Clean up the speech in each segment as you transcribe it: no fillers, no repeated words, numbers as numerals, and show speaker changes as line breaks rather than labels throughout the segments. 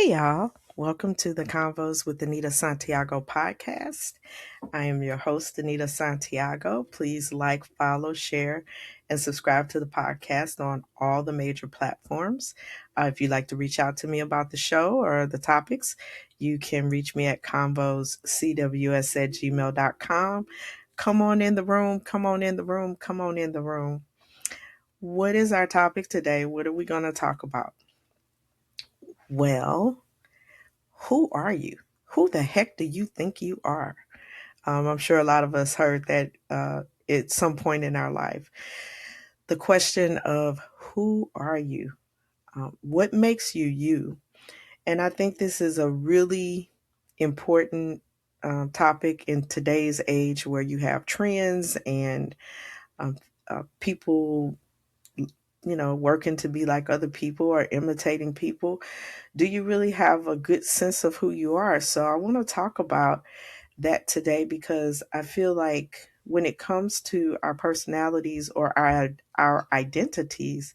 Hey, y'all. Welcome to the Convos with Anita Santiago podcast. I am your host, Anita Santiago. Please like, follow, share, and subscribe to the podcast on all the major platforms. If you'd like to reach out to me about the show or the topics, you can reach me at convoscws@gmail.com. Come on in the room. Come on in the room. Come on in the room. What is our topic today? What are we going to talk about? Well, who are you? Who the heck do you think you are? I'm sure a lot of us heard that at some point in our life. The question of who are you? What makes you you? And I think this is a really important topic in today's age where you have trends and um, people, working to be like other people or imitating people. Do you really have a good sense of who you are? So I want to talk about that today because I feel like when it comes to our personalities or our identities,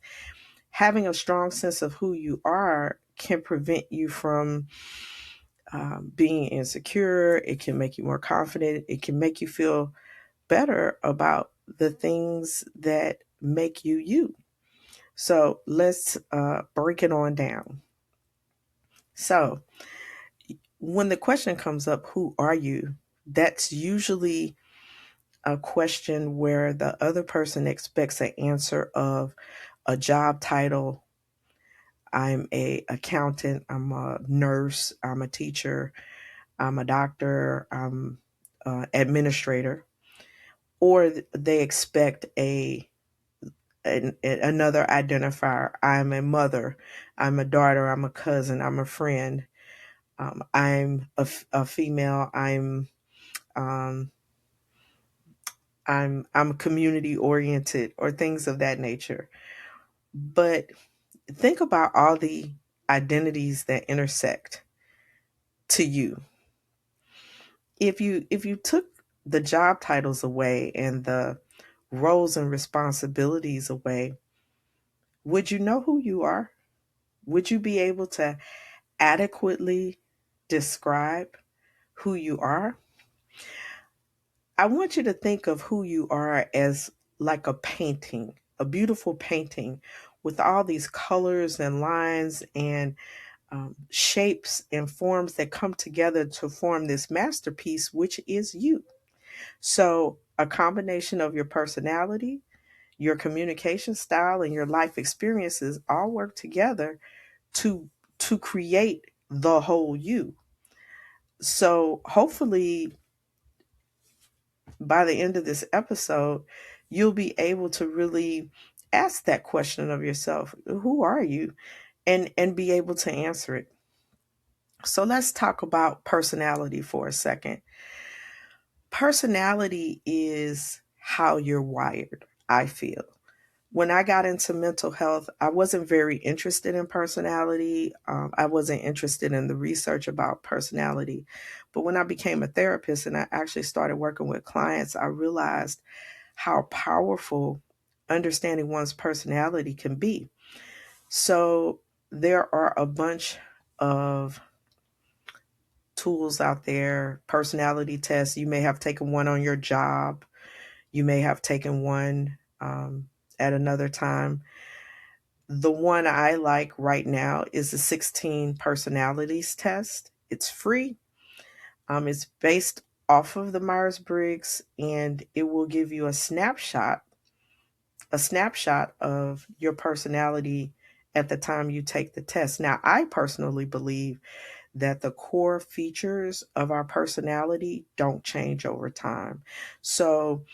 having a strong sense of who you are can prevent you from being insecure. It can make you more confident. It can make you feel better about the things that make you you. So let's break it on down. So when the question comes up, who are you? That's usually a question where the other person expects an answer of a job title. I'm a accountant, I'm a nurse, I'm a teacher, I'm a doctor, I'm administrator, or they expect another identifier. I'm a mother, I'm a daughter, I'm a cousin, I'm a friend, I'm a female, um, I'm community oriented or things of that nature. But think about all the identities that intersect to you. If you took the job titles away and the roles and responsibilities away, would you know who you are? Would you be able to adequately describe who you are? I want you to think of who you are as like a painting, a beautiful painting with all these colors and lines and shapes and forms that come together to form this masterpiece, which is you. So, a combination of your personality, your communication style, and your life experiences all work together to create the whole you. So, hopefully, by the end of this episode, you'll be able to really ask that question of yourself, who are you? And be able to answer it. So let's talk about personality for a second. Personality is how you're wired, I feel. When I got into mental health, I wasn't very interested in personality. I wasn't interested in the research about personality. But when I became a therapist and I actually started working with clients, I realized how powerful understanding one's personality can be. So there are a bunch of tools out there, personality tests. You may have taken one on your job. You may have taken one at another time. The one I like right now is the 16 personalities test. It's free. It's based off of the Myers-Briggs, and it will give you a snapshot of your personality at the time you take the test. Now, I personally believe that the core features of our personality don't change over time. So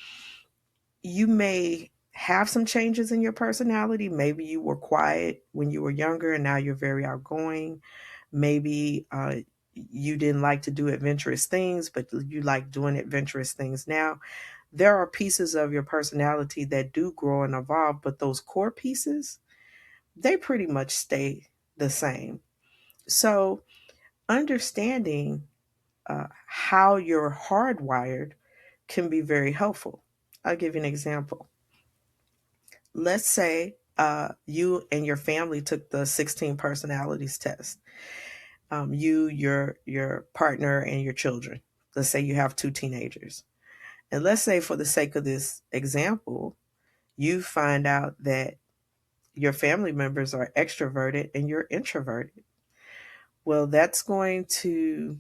you may have some changes in your personality. Maybe you were quiet when you were younger and now you're very outgoing. Maybe you didn't like to do adventurous things, but you like doing adventurous things now. There are pieces of your personality that do grow and evolve, but those core pieces, they pretty much stay the same. So understanding how you're hardwired can be very helpful. I'll give you an example. Let's say you and your family took the 16 personalities test. You, your partner, and your children. Let's say you have two teenagers. And let's say, for the sake of this example, you find out that your family members are extroverted and you're introverted. Well, that's going to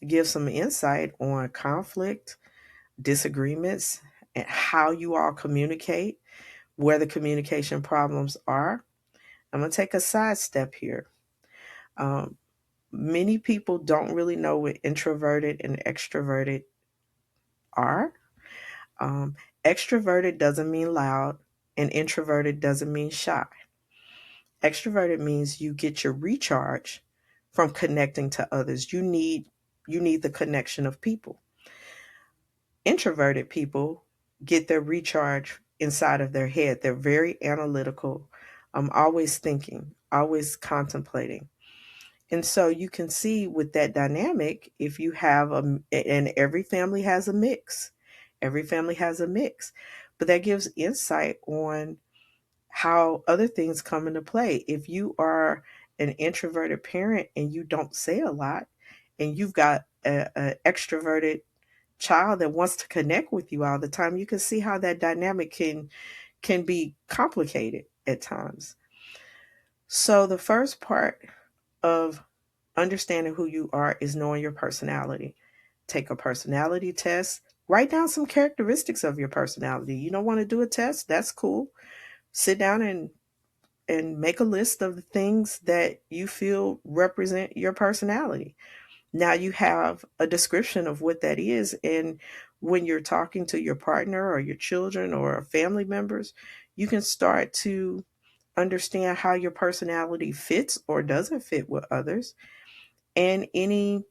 give some insight on conflict, disagreements, and how you all communicate, where the communication problems are. I'm going to take a side step here. Um, Many people don't really know what introverted and extroverted are. Um, Extroverted doesn't mean loud, and introverted doesn't mean shy. Extroverted means you get your recharge from connecting to others. You need the connection of people. Introverted people get their recharge inside of their head. They're very analytical, always thinking, always contemplating. And so you can see with that dynamic, if you have and every family has a mix. Every family has a mix. But that gives insight on how other things come into play. If you are an introverted parent and you don't say a lot, and you've got a extroverted child that wants to connect with you all the time, you can see how that dynamic can be complicated at times. So the first part of understanding who you are is knowing your personality. Take a personality test. Write down some characteristics of your personality. You don't want to do a test? That's cool. Sit down and make a list of the things that you feel represent your personality. Now you have a description of what that is. And when you're talking to your partner or your children or family members, you can start to understand how your personality fits or doesn't fit with others, and any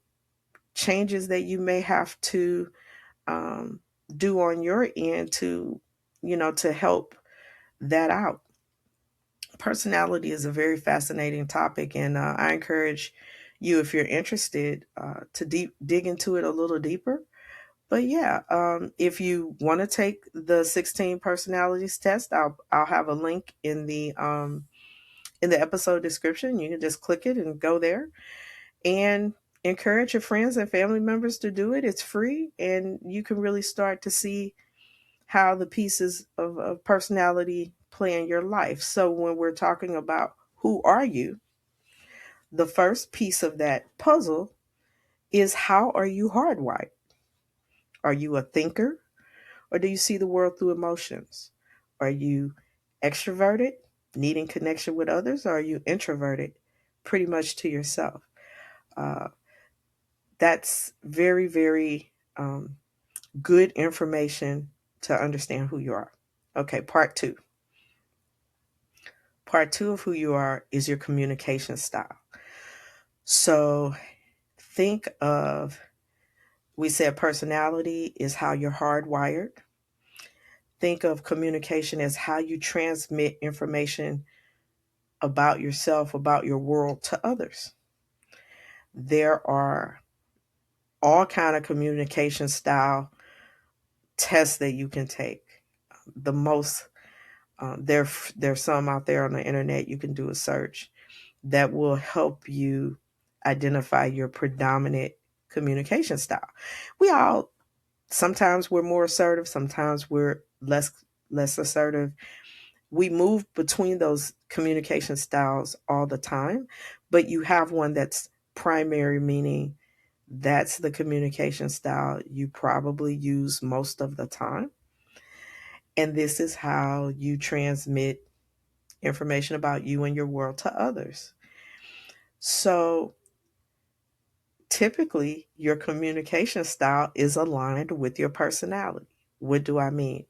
changes that you may have to um, do on your end to, to help that out. Personality is a very fascinating topic, and I encourage you, if you're interested, to dig into it a little deeper. But yeah, if you want to take the 16 personalities test, I'll have a link in the episode description. You can just click it and go there, and encourage your friends and family members to do it. It's free, and you can really start to see how the pieces of personality play in your life. So when we're talking about who are you, the first piece of that puzzle is, how are you hardwired? Are you a thinker, or do you see the world through emotions? Are you extroverted, needing connection with others, or are you introverted, pretty much to yourself? Uh, that's very, very good information to understand who you are. Okay, part two. Part two of who you are is your communication style. So think of, we said personality is how you're hardwired. Think of communication as how you transmit information about yourself, about your world, to others. There are all kind of communication style tests that you can take. The most there's some out there on the internet. You can do a search that will help you identify your predominant communication style. We all, sometimes we're more assertive, sometimes we're less assertive. We move between those communication styles all the time, but you have one that's primary, meaning that's the communication style you probably use most of the time. And this is how you transmit information about you and your world to others. So typically, your communication style is aligned with your personality. What do I mean?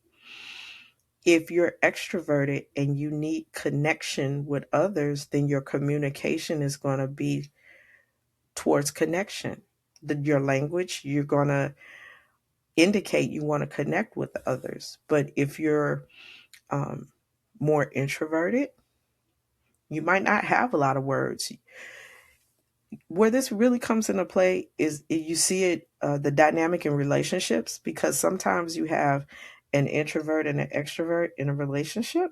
If you're extroverted and you need connection with others, then your communication is going to be towards connection. Your language, you're going to indicate you want to connect with others. But if you're um, more introverted, you might not have a lot of words. Where this really comes into play is you see it, the dynamic in relationships, because sometimes you have an introvert and an extrovert in a relationship,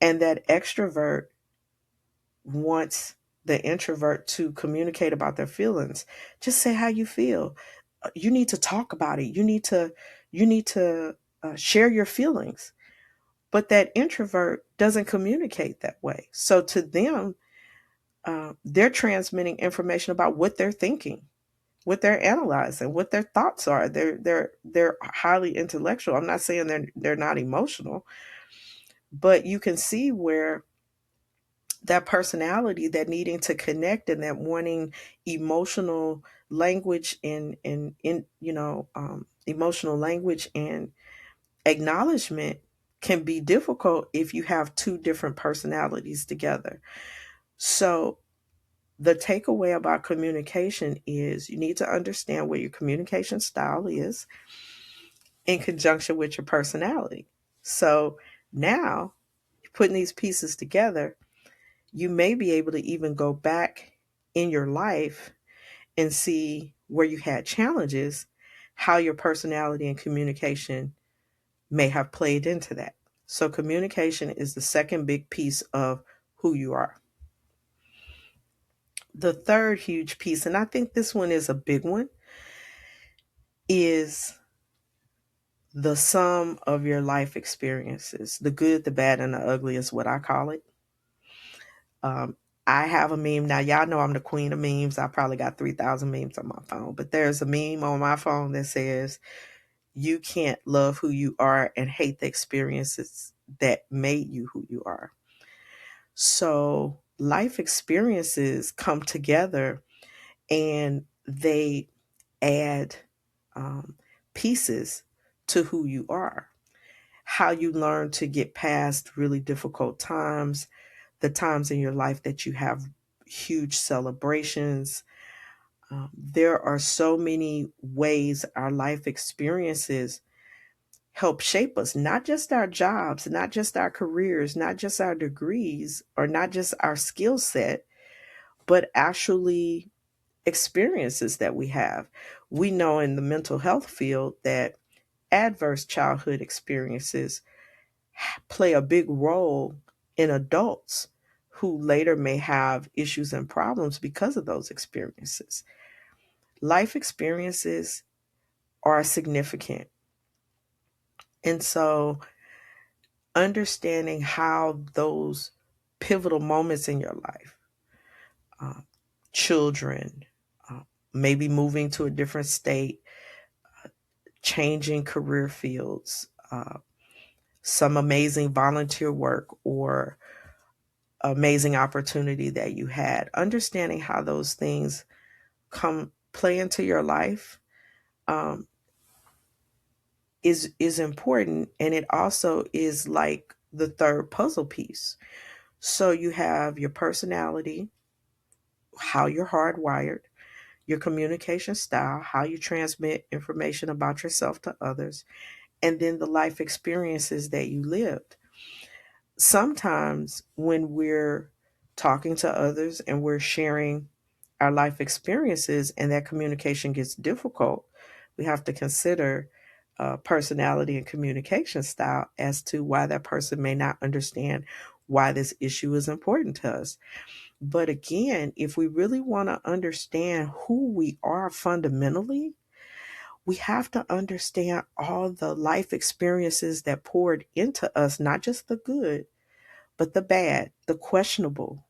and that extrovert wants the introvert to communicate about their feelings. Just say how you feel. You need to talk about it. You need to share your feelings. But that introvert doesn't communicate that way. So to them, they're transmitting information about what they're thinking, what they're analyzing, what their thoughts are. They're highly intellectual. I'm not saying they're not emotional, but you can see where that personality, that needing to connect and that wanting emotional language and emotional language and acknowledgement can be difficult if you have two different personalities together. So the takeaway about communication is you need to understand what your communication style is in conjunction with your personality. So now, putting these pieces together, you may be able to even go back in your life and see where you had challenges, how your personality and communication may have played into that. So, communication is the second big piece of who you are. The third huge piece, and I think this one is a big one, is the sum of your life experiences. The good, the bad, and the ugly is what I call it. Um, I have a meme. Now, y'all know I'm the queen of memes. I probably got 3,000 memes on my phone, but there's a meme on my phone that says, you can't love who you are and hate the experiences that made you who you are. So, life experiences come together and they add um, pieces to who you are. How you learn to get past really difficult times, the times in your life that you have huge celebrations. There are so many ways our life experiences help shape us, not just our jobs, not just our careers, not just our degrees, or not just our skill set, but actually experiences that we have. We know in the mental health field that adverse childhood experiences play a big role in adults who later may have issues and problems because of those experiences. Life experiences are significant. And so, understanding how those pivotal moments in your life, uh, children, uh, maybe moving to a different state, changing career fields, some amazing volunteer work or amazing opportunity that you had, understanding how those things come play into your life um, is important, and it also is like the third puzzle piece. So you have your personality, how you're hardwired, your communication style, how you transmit information about yourself to others, and then the life experiences that you lived. Sometimes when we're talking to others and we're sharing our life experiences and that communication gets difficult, we have to consider personality and communication style as to why that person may not understand why this issue is important to us. But again, if we really want to understand who we are fundamentally, we have to understand all the life experiences that poured into us, not just the good, but the bad, the questionable,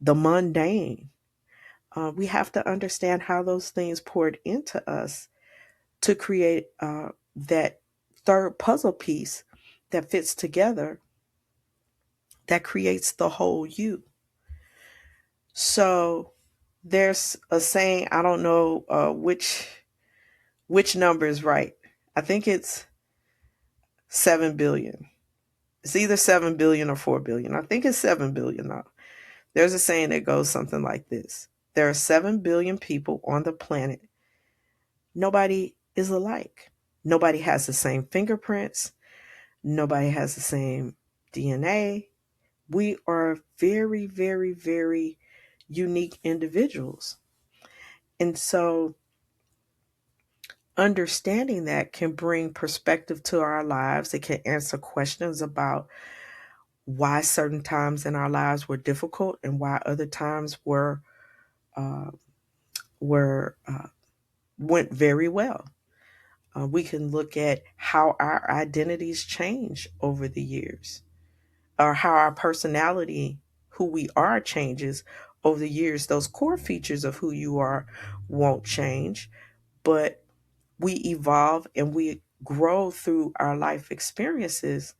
the mundane. We have to understand how those things poured into us to create that third puzzle piece that fits together, that creates the whole you. So there's a saying, I don't know which number is right. I think it's 7 billion. It's either 7 billion or 4 billion. I think it's 7 billion though. There's a saying that goes something like this: there are 7 billion people on the planet. Nobody is alike. Nobody has the same fingerprints. Nobody has the same DNA. We are very, very, very unique individuals. And so understanding that can bring perspective to our lives. It can answer questions about why certain times in our lives were difficult and why other times uh, were went very well. We can look at how our identities change over the years, or how our personality, who we are, changes over the years. Those core features of who you are won't change, but we evolve and we grow through our life experiences.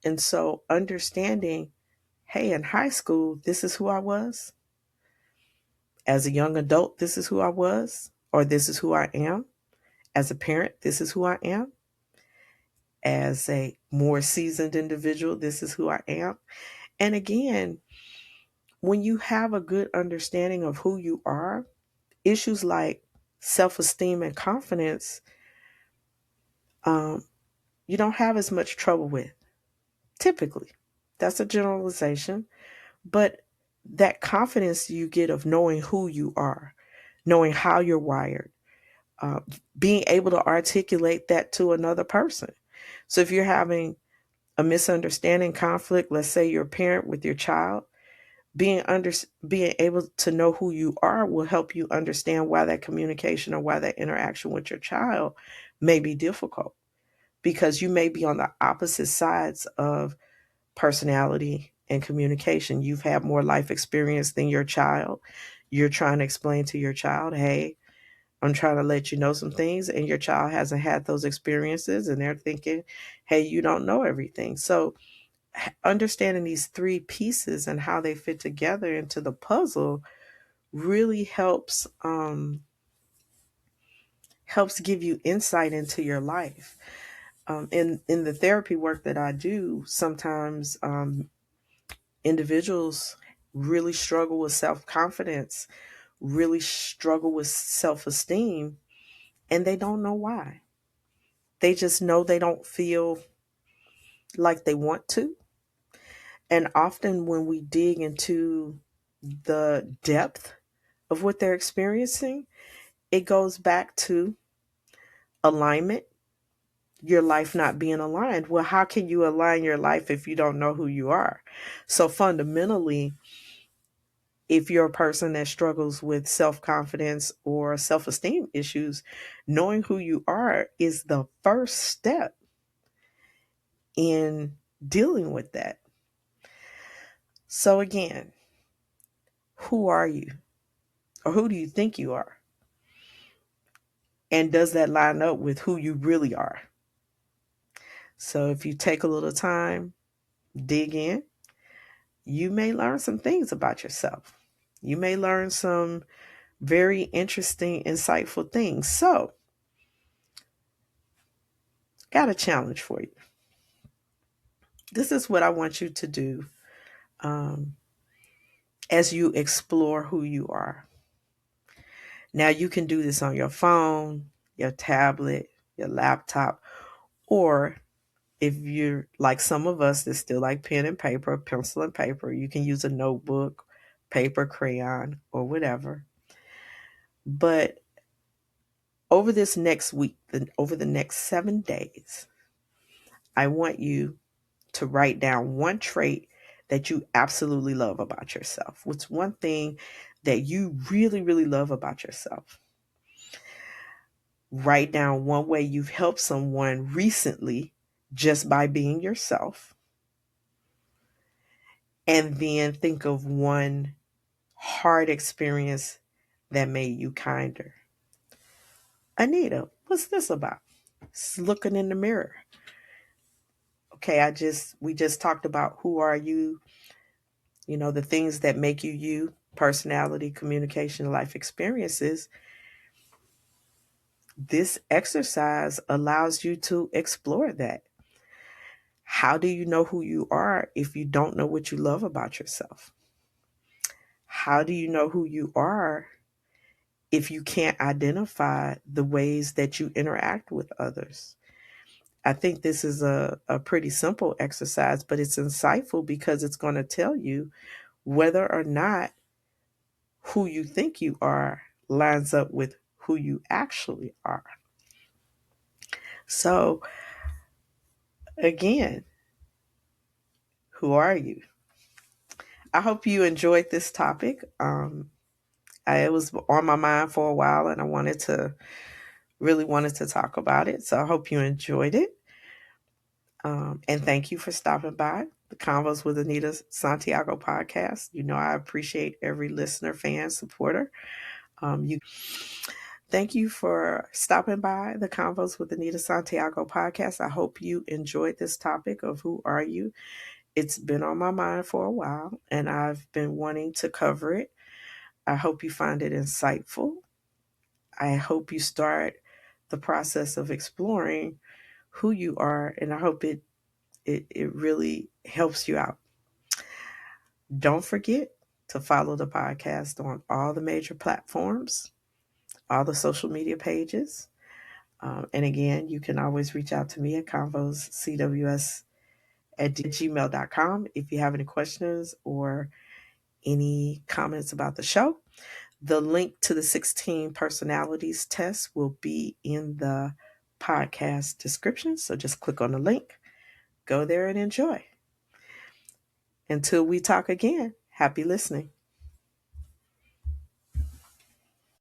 And so, understanding, hey, in high school, this is who I was. As a young adult, this is who I was, or this is who I am. As a parent, this is who I am. As a more seasoned individual, this is who I am. And again, when you have a good understanding of who you are, issues like self esteem and confidence, um, you don't have as much trouble with, typically. That's a generalization. But that confidence you get of knowing who you are, knowing how you're wired, uh, being able to articulate that to another person. So if you're having a misunderstanding, conflict, let's say you're a parent with your child, being under being able to know who you are will help you understand why that communication or why that interaction with your child may be difficult, because you may be on the opposite sides of personality and communication. You've had more life experience than your child. You're trying to explain to your child, hey, I'm trying to let you know some things, and your child hasn't had those experiences, and they're thinking, hey, you don't know everything. So understanding these three pieces and how they fit together into the puzzle really helps give you insight into your life. In the therapy work that I do, sometimes individuals really struggle with self confidence, really struggle with self esteem, and they don't know why. They just know they don't feel like they want to. And often when we dig into the depth of what they're experiencing, it goes back to alignment, your life not being aligned. Well, how can you align your life if you don't know who you are? So fundamentally, if you're a person that struggles with self confidence or self esteem issues, knowing who you are is the first step in dealing with that. So, again, who are you? Or who do you think you are? And does that line up with who you really are? So, if you take a little time, dig in, you may learn some things about yourself. You may learn some very interesting, insightful things. So, got a challenge for you. This is what I want you to do um, as you explore who you are. Now, you can do this on your phone, your tablet, your laptop, or if you're like some of us that still like pen and paper, pencil and paper, you can use a notebook, paper, crayon, or whatever. But over this next week, over the next 7 days, I want you to write down one trait that you absolutely love about yourself. What's one thing that you really, really love about yourself? Write down one way you've helped someone recently just by being yourself. And then think of one hard experience that made you kinder. Anita, what's this about? It's looking in the mirror. Okay, we just talked about who are you, the things that make you you, personality, communication, life experiences. This exercise allows you to explore that. How do you know who you are if you don't know what you love about yourself? How do you know who you are if you can't identify the ways that you interact with others? I think this is a pretty simple exercise, but it's insightful because it's going to tell you whether or not who you think you are lines up with who you actually are. So, again, Who are you? I hope you enjoyed this topic. It was on my mind for a while, and I really wanted to talk about it. So I hope you enjoyed it. And thank you for stopping by the Convos with Anita Santiago podcast. You know, I appreciate every listener, fan, supporter. You Thank you for stopping by the Convos with Anita Santiago podcast. I hope you enjoyed this topic of who are you. It's been on my mind for a while, and I've been wanting to cover it. I hope you find it insightful. I hope you start the process of exploring who you are, and I hope it really helps you out. Don't forget to follow the podcast on all the major platforms, all the social media pages. And again, you can always reach out to me at convoscws@gmail.com if you have any questions or any comments about the show. The link to the 16 personalities test will be in the podcast description. So just click on the link, go there and enjoy. Until we talk again, happy listening.